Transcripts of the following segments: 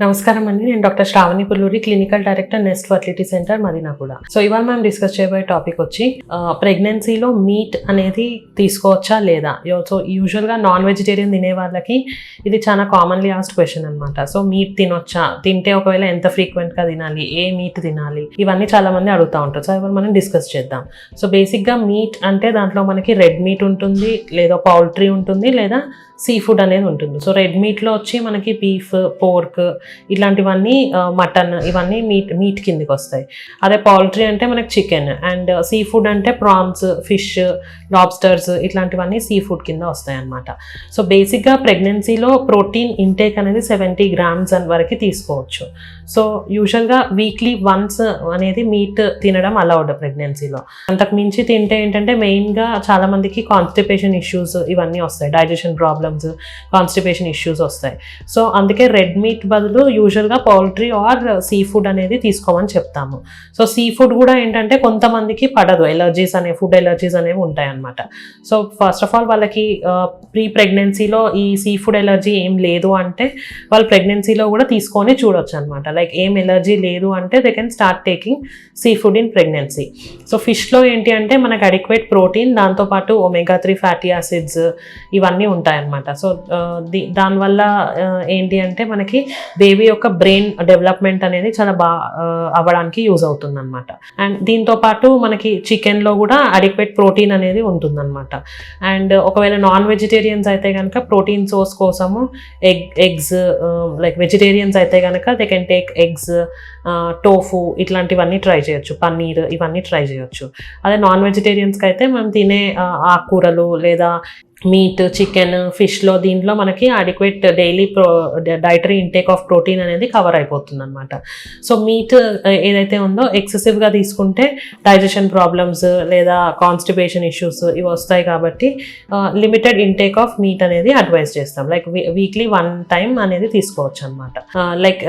నమస్కారం అండి, నేను doctor Sravani Pulluri, clinical director Nest Fertility Centre Madinaguda. So ఇవాళ మనం డిస్కస్ చేయబోయే టాపిక్ వచ్చి ప్రెగ్నెన్సీలో మీట్ అనేది తీసుకోవచ్చా లేదా. సో యూజువల్గా నాన్ వెజిటేరియన్ తినే వాళ్ళకి ఇది చాలా కామన్లీ ఆస్డ్ క్వశ్చన్ అనమాట. సో మీట్ తినొచ్చా, తింటే ఒకవేళ ఎంత ఫ్రీక్వెంట్గా తినాలి, ఏ మీట్ తినాలి, ఇవన్నీ చాలా మంది అడుగుతూ ఉంటారు. సో ఇవాళ మనం డిస్కస్ చేద్దాం. సో బేసిక్గా మీట్ అంటే దాంట్లో మనకి రెడ్ మీట్ ఉంటుంది, లేదా పౌల్ట్రీ ఉంటుంది, లేదా సీ ఫుడ్ అనేది ఉంటుంది. సో రెడ్ మీట్లో వచ్చి మనకి బీఫ్, పోర్క్ ఇలాంటివన్నీ, మటన్, ఇవన్నీ మీట్ కిందికి వస్తాయి. అదే పౌల్ట్రీ అంటే మనకి చికెన్, అండ్ సీ ఫుడ్ అంటే ప్రాన్స్, ఫిష్, లాబ్స్టర్స్ ఇట్లాంటివన్నీ సీ ఫుడ్ కింద వస్తాయి అన్నమాట. సో బేసిక్గా ప్రెగ్నెన్సీలో ప్రోటీన్ ఇంటేక్ అనేది 70 grams వరకు తీసుకోవచ్చు. సో యూజువల్గా వీక్లీ వన్స్ అనేది మీట్ తినడం అలౌడ్ ప్రెగ్నెన్సీలో. అంతకు మించి తింటే ఏంటంటే మెయిన్గా చాలామందికి కాన్స్టిపేషన్ ఇష్యూస్ ఇవన్నీ వస్తాయి, డైజెషన్ ప్రాబ్లమ్స్, కాన్స్టిపేషన్ ఇష్యూస్ వస్తాయి. సో అందుకే రెడ్ మీట్ బదులు యూజువల్గా పౌల్ట్రీ ఆర్ సీ ఫుడ్ అనేది తీసుకోమని చెప్తాము. సో సీ ఫుడ్ కూడా ఏంటంటే కొంతమందికి పడదు, ఫుడ్ ఎలర్జీస్ అనేవి ఉంటాయి అన్నమాట. సో ఫస్ట్ ఆఫ్ ఆల్ వాళ్ళకి ప్రీ ప్రెగ్నెన్సీలో ఈ సీ ఫుడ్ ఎలర్జీ ఏం లేదు అంటే వాళ్ళు ప్రెగ్నెన్సీలో కూడా తీసుకొని చూడొచ్చు అనమాట. లైక్ ఏం ఎలర్జీ లేదు అంటే they can start taking sea food in pregnancy. So ఫిష్లో ఏంటి అంటే మనకు అడిక్వేట్ ప్రోటీన్, దాంతోపాటు omega-3 ఫ్యాటీ యాసిడ్స్ ఇవన్నీ ఉంటాయన్నమాట. సో దానివల్ల ఏంటి అంటే మనకి బేబీ యొక్క బ్రెయిన్ డెవలప్మెంట్ అనేది చాలా బాగా అవ్వడానికి యూజ్ అవుతుంది అనమాట. అండ్ దీంతో పాటు మనకి చికెన్లో కూడా అడిక్వేట్ ప్రోటీన్ అనేది ఉంటుందన్నమాట. అండ్ ఒకవేళ నాన్ వెజిటేరియన్స్ అయితే కనుక ప్రోటీన్ సోర్స్ కోసము ఎగ్స్, లైక్ వెజిటేరియన్స్ అయితే కనుక they can take eggs, tofu ఇట్లాంటివన్నీ ట్రై చేయొచ్చు, పన్నీర్ ఇవన్నీ ట్రై చేయొచ్చు. అదే నాన్ వెజిటేరియన్స్కి అయితే మనం తినే ఆకుకూరలు లేదా మీట్, చికెన్, ఫిష్లో దీంట్లో మనకి adequate daily dietary intake of protein అనేది కవర్ అయిపోతుంది అనమాట. సో మీట్ ఏదైతే ఉందో ఎక్సెసివ్గా తీసుకుంటే డైజెషన్ ప్రాబ్లమ్స్ లేదా కాన్స్టిపేషన్ ఇష్యూస్ ఇవి వస్తాయి కాబట్టి లిమిటెడ్ ఇంటేక్ ఆఫ్ మీట్ అనేది అడ్వైస్ చేస్తాం. లైక్ వీక్లీ 1 time అనేది తీసుకోవచ్చు అనమాట. లైక్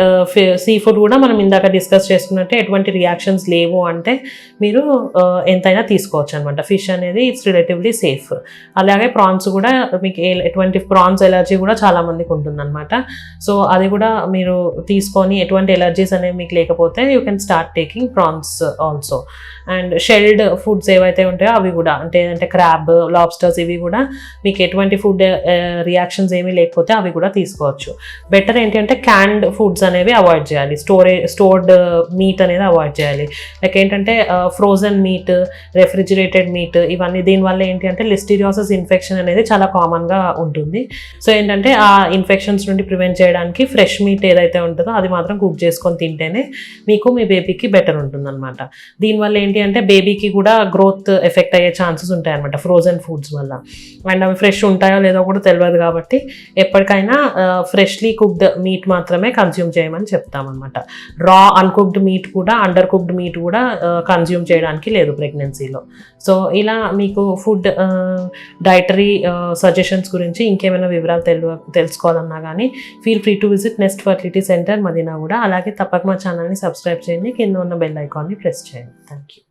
సీ ఫుడ్ కూడా మనం ఇందాక డిస్కస్ చేసుకున్నట్టే ఎటువంటి రియాక్షన్స్ లేవు అంటే మీరు ఎంతైనా తీసుకోవచ్చు అనమాట. ఫిష్ అనేది ఇట్స్ రిలేటివ్లీ సేఫ్. అలాగే ప్రాన్స్ కూడా మీకు ఎటువంటి ప్రాన్స్ ఎలర్జీ కూడా చాలా మందికి ఉంటుందన్నమాట. సో అది కూడా మీరు తీసుకొని ఎటువంటి ఎలర్జీస్ అనేవి మీకు లేకపోతే you can start taking prawns also. And షెల్డ్ foods ఏవైతే ఉంటాయో అవి కూడా అంటే క్రాబ్, లాబ్స్టర్స్ ఇవి కూడా మీకు ఎటువంటి ఫుడ్ రియాక్షన్స్ ఏమీ లేకపోతే అవి కూడా తీసుకోవచ్చు. బెటర్ ఏంటి అంటే క్యాన్డ్ ఫుడ్స్ అనేవి అవాయిడ్ చేయాలి, స్టోర్డ్ మీట్ అనేది అవాయిడ్ చేయాలి. లైక్ ఏంటంటే ఫ్రోజన్ మీట్, రెఫ్రిజిరేటెడ్ మీట్ ఇవన్నీ దీనివల్ల ఏంటి అంటే లిస్టీరియాసిస్ ఇన్ఫెక్షన్ అనేది చాలా కామన్గా ఉంటుంది. సో ఏంటంటే ఆ ఇన్ఫెక్షన్స్ నుండి ప్రివెంట్ చేయడానికి ఫ్రెష్ మీట్ ఏదైతే ఉంటుందో అది మాత్రం కుక్ చేసుకొని తింటేనే మీకు మీ బేబీకి బెటర్ ఉంటుంది అనమాట. దీనివల్ల ఏంటి అంటే బేబీకి కూడా గ్రోత్ ఎఫెక్ట్ అయ్యే ఛాన్సెస్ ఉంటాయి అనమాట ఫ్రోజన్ ఫుడ్స్ వల్ల. అండ్ అవి ఫ్రెష్ ఉంటాయో లేదో కూడా తెలియదు కాబట్టి ఎప్పటికైనా ఫ్రెష్లీ కుక్డ్ మీట్ మాత్రమే కన్జ్యూమ్ చేయమని చెప్తామన్నమాట. రా అన్కుక్డ్ మీట్ కూడా, అండర్ కుక్డ్ మీట్ కూడా కన్జ్యూమ్ చేయడానికి లేదు ప్రెగ్నెన్సీలో. సో ఇలా మీకు ఫుడ్ డైటరీ సజెషన్స్ గురించి ఇంకేమైనా వివరాలు తెలుసుకోవాలన్నా కానీ feel free to visit Nest Fertility Centre Madinaguda. అలాగే తప్పక మా ఛానల్ని సబ్స్క్రైబ్ చేయండి, కింద ఉన్న బెల్ ఐకాన్ని ప్రెస్ చేయండి. Thank you.